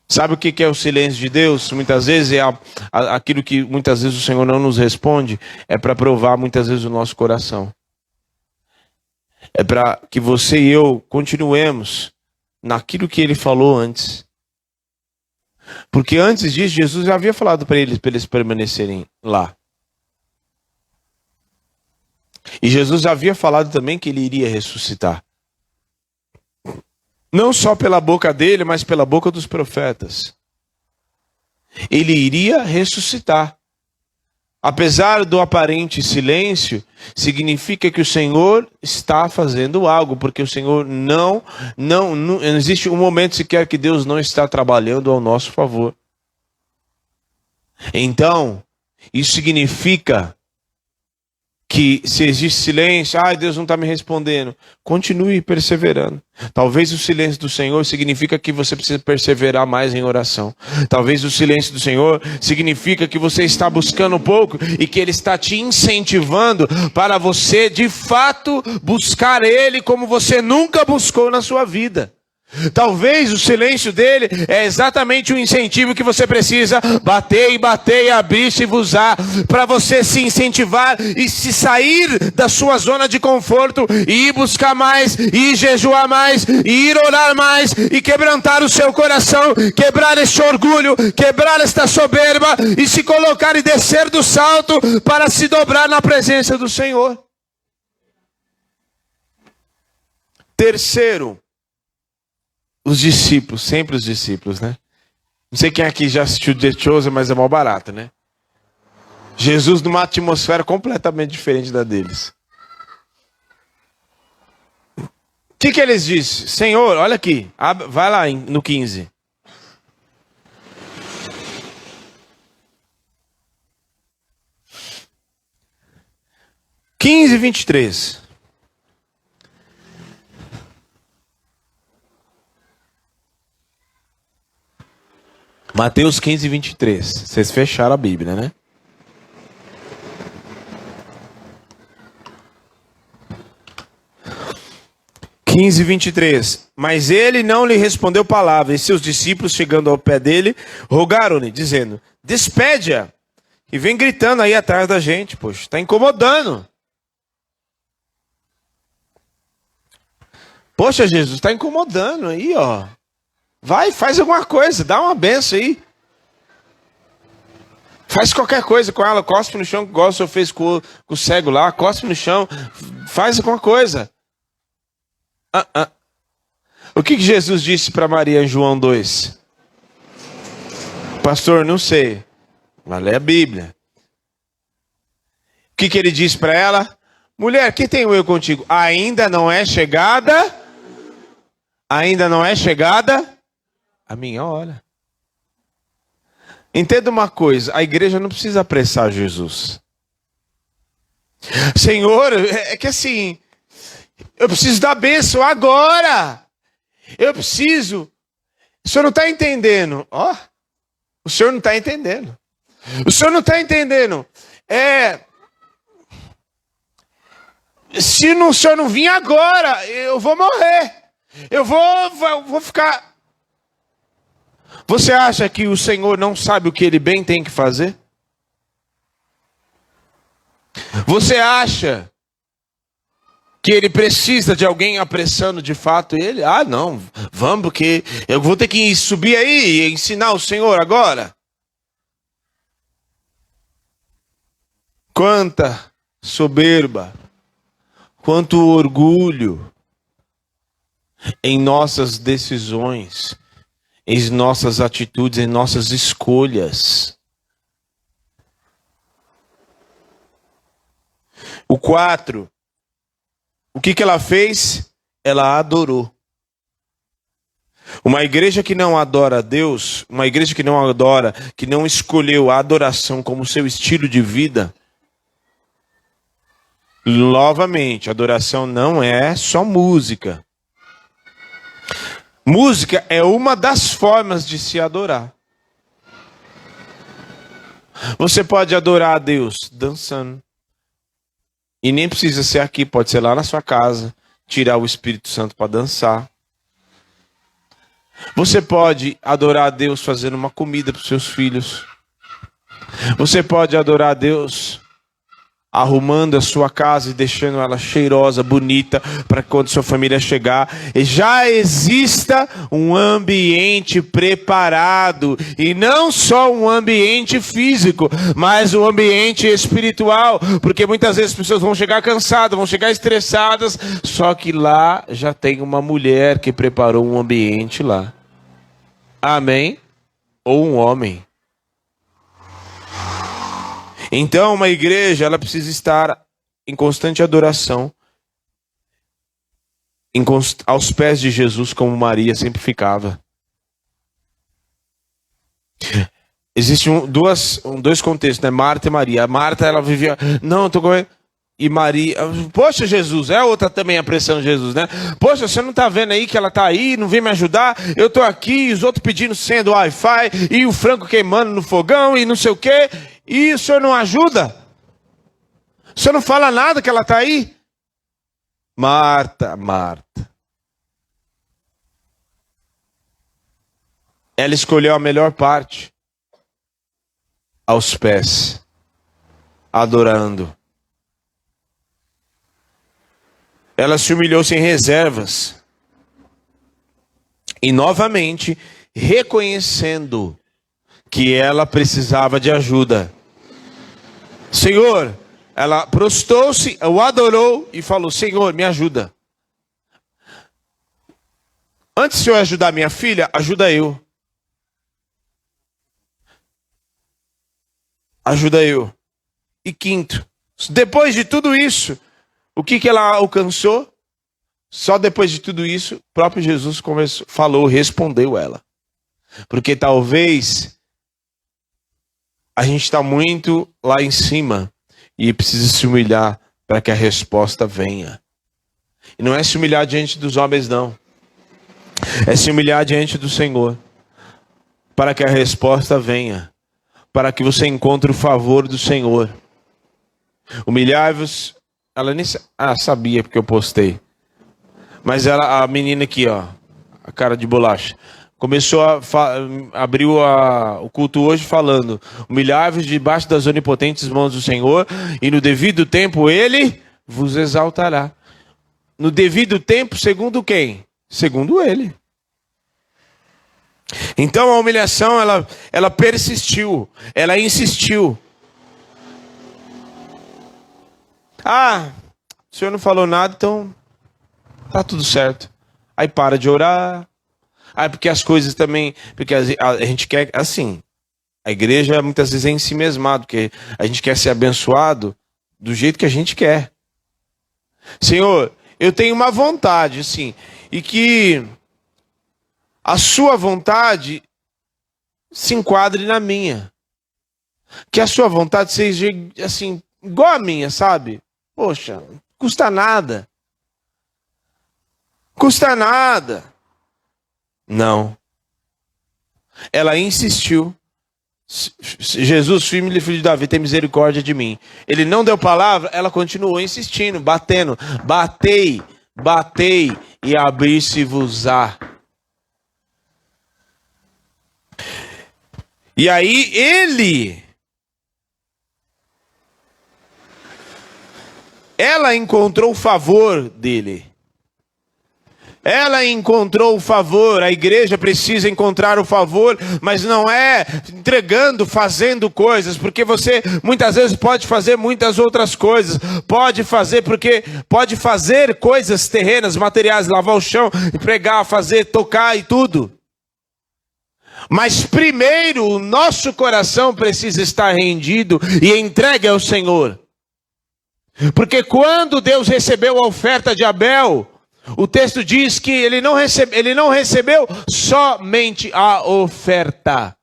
Sabe o que é o silêncio de Deus? Muitas vezes é aquilo que muitas vezes o Senhor não nos responde, é para provar muitas vezes o nosso coração. É para que você e eu continuemos naquilo que ele falou antes. Porque antes disso, Jesus já havia falado para eles permanecerem lá. E Jesus já havia falado também que ele iria ressuscitar. Não só pela boca dele, mas pela boca dos profetas. Ele iria ressuscitar. Apesar do aparente silêncio, significa que o Senhor está fazendo algo, porque o Senhor não existe um momento sequer que Deus não está trabalhando ao nosso favor. Então, isso significa que se existe silêncio, Deus não está me respondendo, continue perseverando. Talvez o silêncio do Senhor significa que você precisa perseverar mais em oração. Talvez o silêncio do Senhor significa que você está buscando um pouco e que Ele está te incentivando para você de fato buscar Ele como você nunca buscou na sua vida. Talvez o silêncio dele é exatamente o incentivo que você precisa bater e abrir-se e vos-á, para você se incentivar e se sair da sua zona de conforto e ir buscar mais, e ir jejuar mais, e ir orar mais, e quebrantar o seu coração, quebrar este orgulho, quebrar esta soberba, e se colocar e descer do salto para se dobrar na presença do Senhor. Terceiro, os discípulos, sempre os discípulos, né? Não sei quem aqui já assistiu The Chosen, mas é mó barato, né? Jesus numa atmosfera completamente diferente da deles. O que eles disseram? Senhor, olha aqui, vai lá no 15. (15, 23). Mateus 15, 23. Vocês fecharam a Bíblia, né? (15, 23). Mas ele não lhe respondeu palavra, e seus discípulos, chegando ao pé dele, rogaram-lhe, dizendo: despede-a, e vem gritando aí atrás da gente, poxa, está incomodando. Poxa, Jesus, está incomodando aí, ó. Vai, faz alguma coisa, dá uma benção aí. Faz qualquer coisa com ela, cospe no chão, igual o senhor fez com o cego lá, cospe no chão, faz alguma coisa. O que Jesus disse para Maria em João 2? Pastor, não sei, mas lê a Bíblia. O que ele disse para ela? Mulher, que tenho eu contigo? Ainda não é chegada a minha hora. Entenda uma coisa, a igreja não precisa apressar Jesus. Senhor, é que assim, eu preciso da bênção agora. Eu preciso. O senhor não está entendendo. O senhor não está entendendo. O senhor não está entendendo. Se o senhor não vir agora, eu vou morrer. Eu vou ficar... Você acha que o Senhor não sabe o que Ele bem tem que fazer? Você acha que Ele precisa de alguém apressando de fato Ele? Não, vamos, porque eu vou ter que subir aí e ensinar o Senhor agora. Quanta soberba, quanto orgulho em nossas decisões, em nossas atitudes, em nossas escolhas. O 4. O que ela fez? Ela adorou. Uma igreja que não adora a Deus, uma igreja que não adora, que não escolheu a adoração como seu estilo de vida. Novamente, adoração não é só música. Música é uma das formas de se adorar. Você pode adorar a Deus dançando. E nem precisa ser aqui, pode ser lá na sua casa, tirar o Espírito Santo para dançar. Você pode adorar a Deus fazendo uma comida para os seus filhos. Você pode adorar a Deus arrumando a sua casa e deixando ela cheirosa, bonita, para quando sua família chegar, já exista um ambiente preparado, e não só um ambiente físico, mas um ambiente espiritual, porque muitas vezes as pessoas vão chegar cansadas, vão chegar estressadas, só que lá já tem uma mulher que preparou um ambiente lá. Amém? Ou um homem. Então, uma igreja, ela precisa estar em constante adoração, aos pés de Jesus, como Maria sempre ficava. Existem dois contextos, né? Marta e Maria. A Marta, ela vivia, não, estou comendo. E Maria, poxa, Jesus, é outra também a pressão de Jesus, né? Poxa, você não está vendo aí que ela está aí, não vem me ajudar? Eu estou aqui, os outros pedindo senha do Wi-Fi, e o frango queimando no fogão, e não sei o quê. E o senhor não ajuda? O senhor não fala nada que ela está aí? Marta, Marta. Ela escolheu a melhor parte. Aos pés. Adorando. Ela se humilhou sem reservas. E novamente, reconhecendo que ela precisava de ajuda. Senhor, ela prostrou-se, o adorou e falou, Senhor, me ajuda. Antes de eu ajudar minha filha, ajuda eu. Ajuda eu. E quinto, depois de tudo isso, o que ela alcançou? Só depois de tudo isso, o próprio Jesus respondeu ela. Porque talvez a gente está muito lá em cima e precisa se humilhar para que a resposta venha. E não é se humilhar diante dos homens, não. É se humilhar diante do Senhor para que a resposta venha. Para que você encontre o favor do Senhor. Humilhai-vos. Ela nem sabia porque eu postei. Mas a menina aqui, ó, a cara de bolacha, começou abriu o culto hoje falando: humilhai-vos debaixo das onipotentes mãos do Senhor, e no devido tempo Ele vos exaltará. No devido tempo, segundo quem? Segundo Ele. Então a humilhação, ela persistiu, ela insistiu. O senhor não falou nada, então tá tudo certo. Aí para de orar. Porque as coisas também, porque a gente quer, assim, a igreja muitas vezes é em si mesmado, porque a gente quer ser abençoado do jeito que a gente quer. Senhor, eu tenho uma vontade, assim, e que a sua vontade se enquadre na minha. Que a sua vontade seja, assim, igual a minha, sabe? Poxa, custa nada. Custa nada. Não. Ela insistiu. Jesus, filho de Davi, tem misericórdia de mim. Ele não deu palavra, ela continuou insistindo, batendo. Batei, batei e abrir-se-vos-á. E aí ela encontrou o favor dele. Ela encontrou o favor. A igreja precisa encontrar o favor, mas não é entregando, fazendo coisas, porque você muitas vezes pode fazer muitas outras coisas. Pode fazer coisas terrenas, materiais, lavar o chão, pregar, fazer, tocar e tudo. Mas primeiro o nosso coração precisa estar rendido e entregue ao Senhor. Porque quando Deus recebeu a oferta de Abel, o texto diz que ele não recebeu somente a oferta.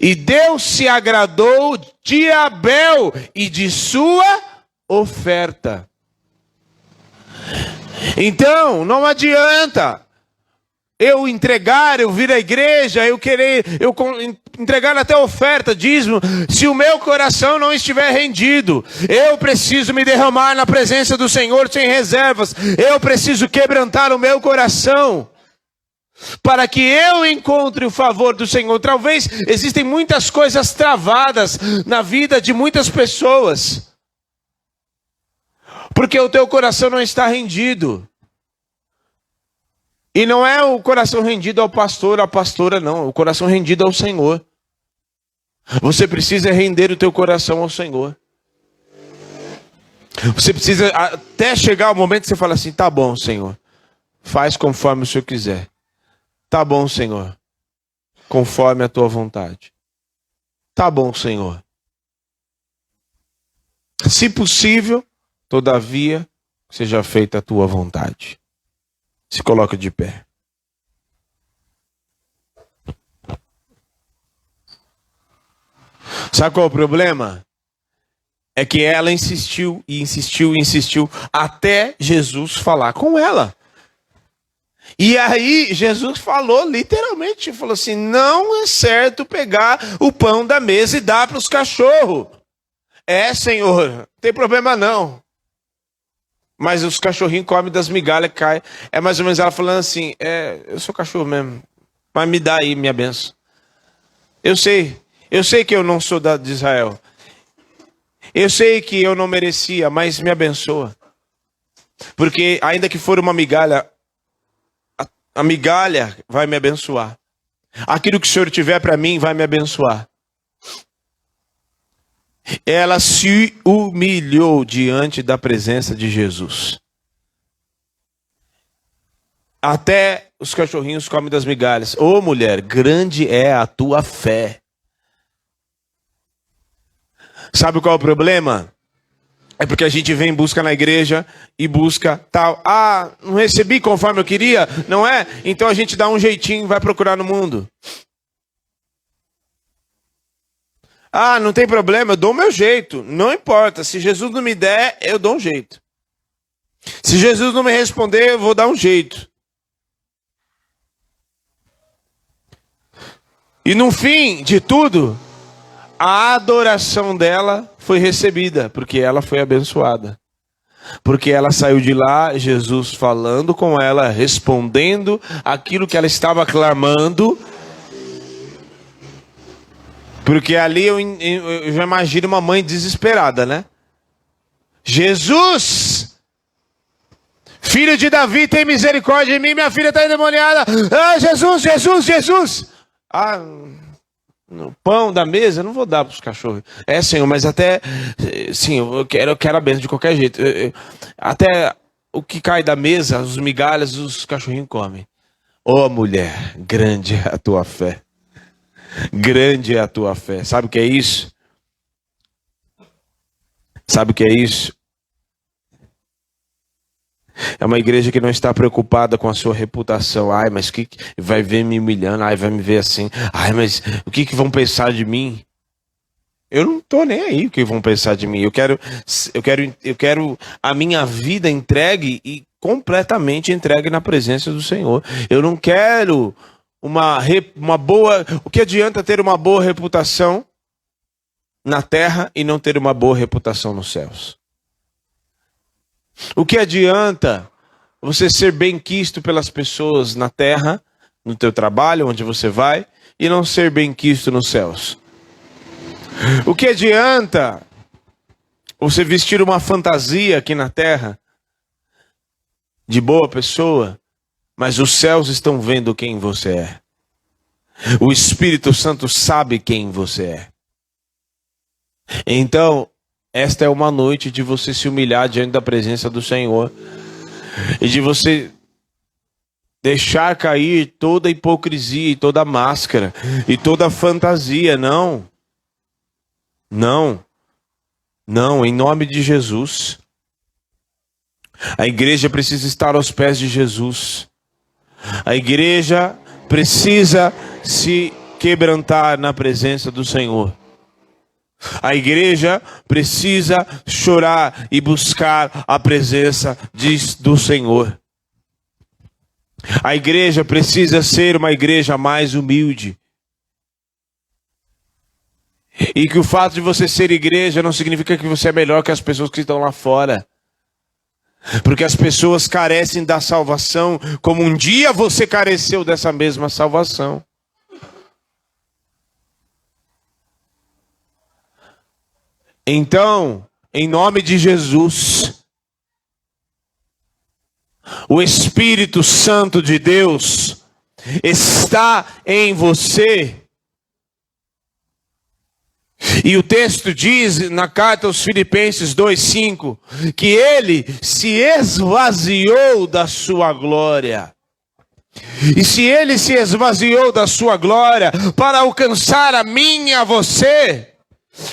E Deus se agradou de Abel e de sua oferta. Então, não adianta eu vir à igreja, eu entregar até oferta, dízimo, se o meu coração não estiver rendido. Eu preciso me derramar na presença do Senhor sem reservas. Eu preciso quebrantar o meu coração. para que eu encontre o favor do Senhor. Talvez existem muitas coisas travadas na vida de muitas pessoas, porque o teu coração não está rendido. E não é o coração rendido ao pastor, à pastora, não. O coração rendido ao Senhor. Você precisa render o teu coração ao Senhor. Você precisa até chegar o momento que você fala assim, tá bom, Senhor. Faz conforme o Senhor quiser. Tá bom, Senhor. Conforme a tua vontade. Tá bom, Senhor. Se possível, todavia, seja feita a tua vontade. Se coloca de pé. Sabe qual é o problema? É que ela insistiu e insistiu e insistiu até Jesus falar com ela. E aí Jesus falou literalmente, falou assim, não é certo pegar o pão da mesa e dar para os cachorros. É, Senhor, não tem problema não. Mas os cachorrinhos comem das migalhas, caem. É mais ou menos ela falando assim, eu sou cachorro mesmo, mas me dá aí minha bênção. Eu sei que eu não sou de Israel. Eu sei que eu não merecia, mas me abençoa. Porque ainda que for uma migalha, a migalha vai me abençoar. Aquilo que o Senhor tiver para mim vai me abençoar. Ela se humilhou diante da presença de Jesus. Até os cachorrinhos comem das migalhas. Ô mulher, grande é a tua fé. Sabe qual é o problema? É porque a gente vem em busca na igreja e busca tal. Ah, não recebi conforme eu queria, não é? Então a gente dá um jeitinho e vai procurar no mundo. Ah, não tem problema, eu dou o meu jeito. Não importa, se Jesus não me der, eu dou um jeito. Se Jesus não me responder, eu vou dar um jeito. E no fim de tudo, a adoração dela foi recebida, porque ela foi abençoada. Porque ela saiu de lá, Jesus falando com ela, respondendo aquilo que ela estava clamando. Porque ali eu já imagino uma mãe desesperada, né? Jesus, filho de Davi, tem misericórdia de mim, minha filha está endemoniada. Ah, Jesus, Jesus, Jesus. Ah, no pão da mesa, não vou dar para os cachorros. É, Senhor, mas até, sim, eu quero a bênção de qualquer jeito. Até o que cai da mesa, os migalhas, os cachorrinhos comem. Ó mulher, grande é a tua fé. Grande é a tua fé. Sabe o que é isso? Sabe o que é isso? É uma igreja que não está preocupada com a sua reputação. Ai, mas que vai ver me humilhando? Ai, vai me ver assim. Ai, mas o que vão pensar de mim? Eu não estou nem aí o que vão pensar de mim. Eu quero a minha vida entregue e completamente entregue na presença do Senhor. Eu não quero uma boa... O que adianta ter uma boa reputação na terra e não ter uma boa reputação nos céus? O que adianta você ser bem-quisto pelas pessoas na terra, no teu trabalho, onde você vai, e não ser bem-quisto nos céus? O que adianta você vestir uma fantasia aqui na terra de boa pessoa, mas os céus estão vendo quem você é? O Espírito Santo sabe quem você é. Então, esta é uma noite de você se humilhar diante da presença do Senhor e de você deixar cair toda a hipocrisia e toda a máscara e toda a fantasia. Não, em nome de Jesus. A igreja precisa estar aos pés de Jesus. A igreja precisa se quebrantar na presença do Senhor. A igreja precisa chorar e buscar a presença do Senhor. A igreja precisa ser uma igreja mais humilde. E que o fato de você ser igreja não significa que você é melhor que as pessoas que estão lá fora. Porque as pessoas carecem da salvação, como um dia você careceu dessa mesma salvação. Então, em nome de Jesus, o Espírito Santo de Deus está em você. E o texto diz na carta aos Filipenses 2:5 que ele se esvaziou da sua glória. E se ele se esvaziou da sua glória para alcançar a mim e a você,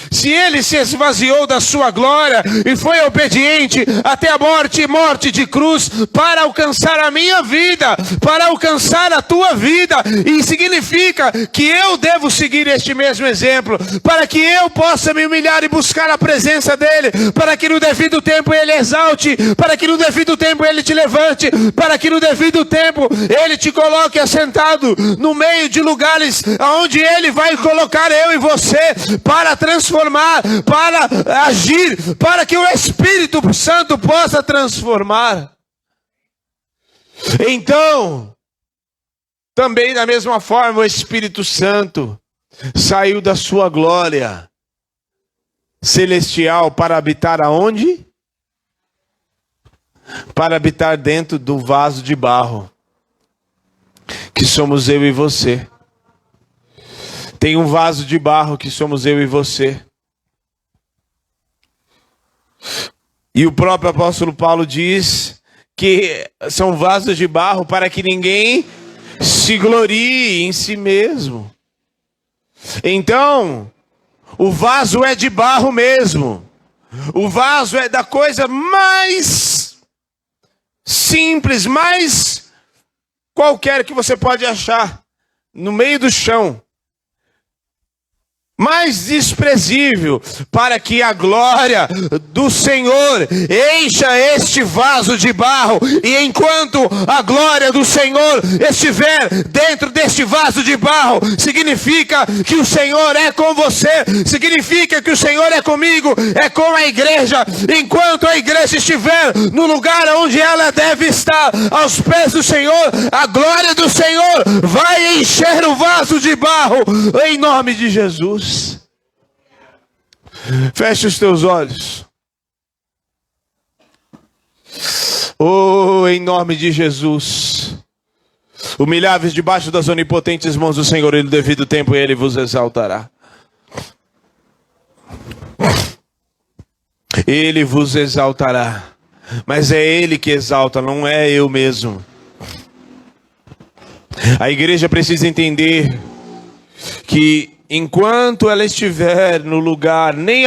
se ele se esvaziou da sua glória e foi obediente até a morte, morte de cruz, para alcançar a minha vida, para alcançar a tua vida, e significa que eu devo seguir este mesmo exemplo, para que eu possa me humilhar e buscar a presença dele, para que no devido tempo ele exalte, para que no devido tempo ele te levante, para que no devido tempo ele te coloque assentado no meio de lugares onde ele vai colocar eu e você, para transformar, para agir, para que o Espírito Santo possa transformar. Então, também da mesma forma o Espírito Santo saiu da sua glória celestial para habitar aonde? Para habitar dentro do vaso de barro, que somos eu e você. Tem um vaso de barro que somos eu e você. E o próprio apóstolo Paulo diz que são vasos de barro para que ninguém se glorie em si mesmo. Então, o vaso é de barro mesmo. O vaso é da coisa mais simples, mais qualquer que você pode achar no meio do chão. Mais desprezível, para que a glória do Senhor encha este vaso de barro, e enquanto a glória do Senhor estiver dentro deste vaso de barro, significa que o Senhor é com você, significa que o Senhor é comigo, é com a igreja. Enquanto a igreja estiver no lugar onde ela deve estar, aos pés do Senhor, a glória do Senhor vai encher o vaso de barro, em nome de Jesus. Feche os teus olhos. Oh, em nome de Jesus. Humilháveis debaixo das onipotentes mãos do Senhor, e no devido tempo ele vos exaltará. Ele vos exaltará. Mas é ele que exalta, não é eu mesmo. A igreja precisa entender que enquanto ela estiver no lugar, nem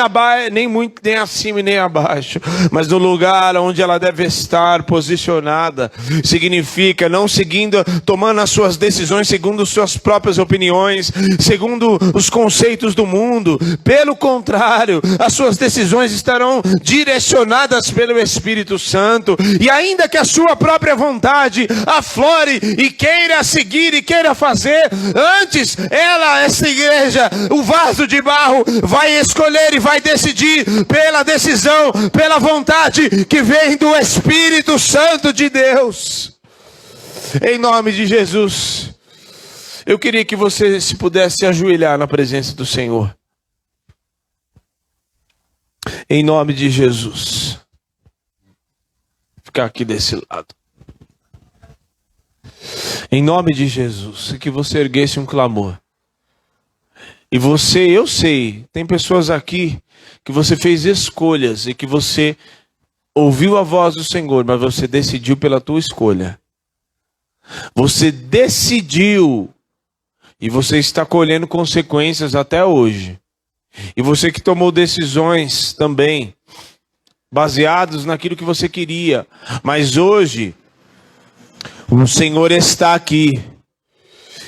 muito, nem acima e nem abaixo, mas no lugar onde ela deve estar posicionada, significa não seguindo, tomando as suas decisões segundo suas próprias opiniões, segundo os conceitos do mundo. Pelo contrário, as suas decisões estarão direcionadas pelo Espírito Santo, e ainda que a sua própria vontade aflore e queira seguir e queira fazer, antes essa igreja, o vaso de barro, vai escolher e vai decidir pela decisão, pela vontade que vem do Espírito Santo de Deus. Em nome de Jesus, eu queria que você se pudesse ajoelhar na presença do Senhor. Em nome de Jesus. Ficar aqui desse lado. Em nome de Jesus, que você erguesse um clamor. E você, eu sei, tem pessoas aqui que você fez escolhas e que você ouviu a voz do Senhor, mas você decidiu pela tua escolha. Você decidiu e você está colhendo consequências até hoje. E você que tomou decisões também, baseadas naquilo que você queria, mas hoje o Senhor está aqui.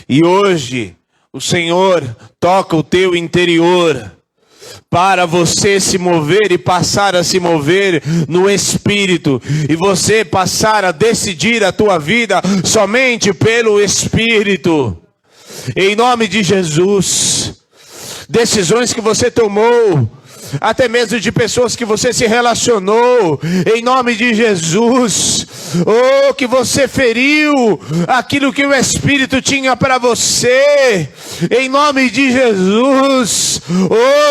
E hoje o Senhor toca o teu interior para você se mover e passar a se mover no Espírito. E você passar a decidir a tua vida somente pelo Espírito. Em nome de Jesus. Decisões que você tomou até mesmo de pessoas que você se relacionou, em nome de Jesus. Oh, que você feriu aquilo que o Espírito tinha para você, em nome de Jesus.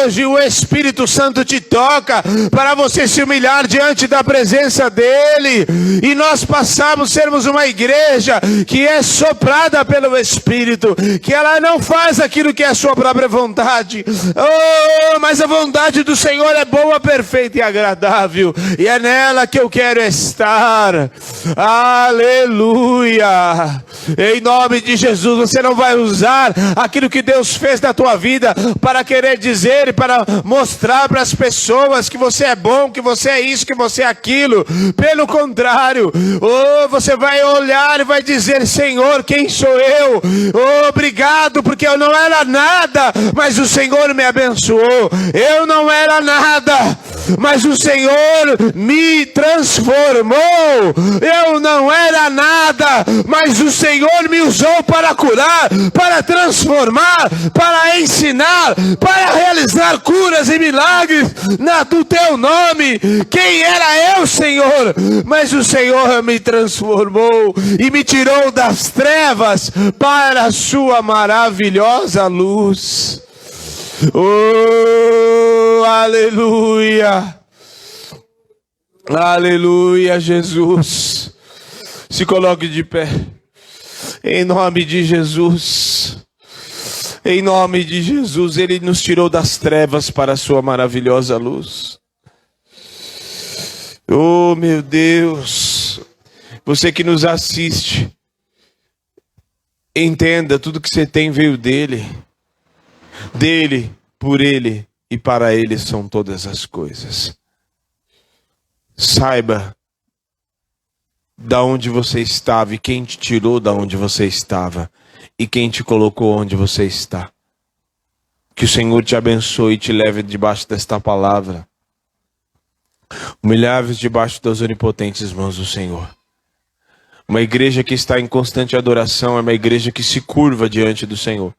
Hoje o Espírito Santo te toca para você se humilhar diante da presença dele, e nós passamos a sermos uma igreja que é soprada pelo Espírito, que ela não faz aquilo que é a sua própria vontade. Oh, mas a vontade do Senhor é boa, perfeita e agradável, e é nela que eu quero estar. Aleluia! Em nome de Jesus, você não vai usar aquilo que Deus fez na tua vida para querer dizer e para mostrar para as pessoas que você é bom, que você é isso, que você é aquilo. Pelo contrário, oh, você vai olhar e vai dizer: Senhor, quem sou eu? Oh, obrigado, porque eu não era nada, mas o Senhor me abençoou. Eu não era nada, mas o Senhor me transformou. Eu não era nada, mas o Senhor me usou para curar, para transformar, para ensinar, para realizar curas e milagres do teu nome. Quem era eu, Senhor? Mas o Senhor me transformou e me tirou das trevas para a sua maravilhosa luz. Oh, aleluia! Aleluia, Jesus. Se coloque de pé. Em nome de Jesus. Em nome de Jesus, Ele nos tirou das trevas para a sua maravilhosa luz. Oh, meu Deus. Você que nos assiste, entenda, tudo que você tem veio dEle. Dele, por Ele e para Ele são todas as coisas. Saiba da onde você estava e quem te tirou da onde você estava e quem te colocou onde você está. Que o Senhor te abençoe e te leve debaixo desta palavra. Humilháveis debaixo das onipotentes mãos do Senhor. Uma igreja que está em constante adoração é uma igreja que se curva diante do Senhor.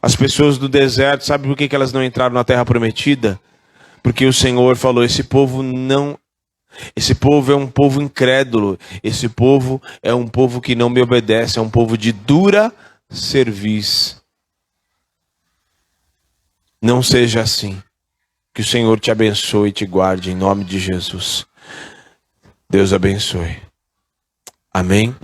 As pessoas do deserto, sabe por que elas não entraram na terra prometida? Porque o Senhor falou: esse povo é um povo incrédulo, esse povo é um povo que não me obedece, é um povo de dura cerviz. Não seja assim. Que o Senhor te abençoe e te guarde em nome de Jesus. Deus abençoe. Amém.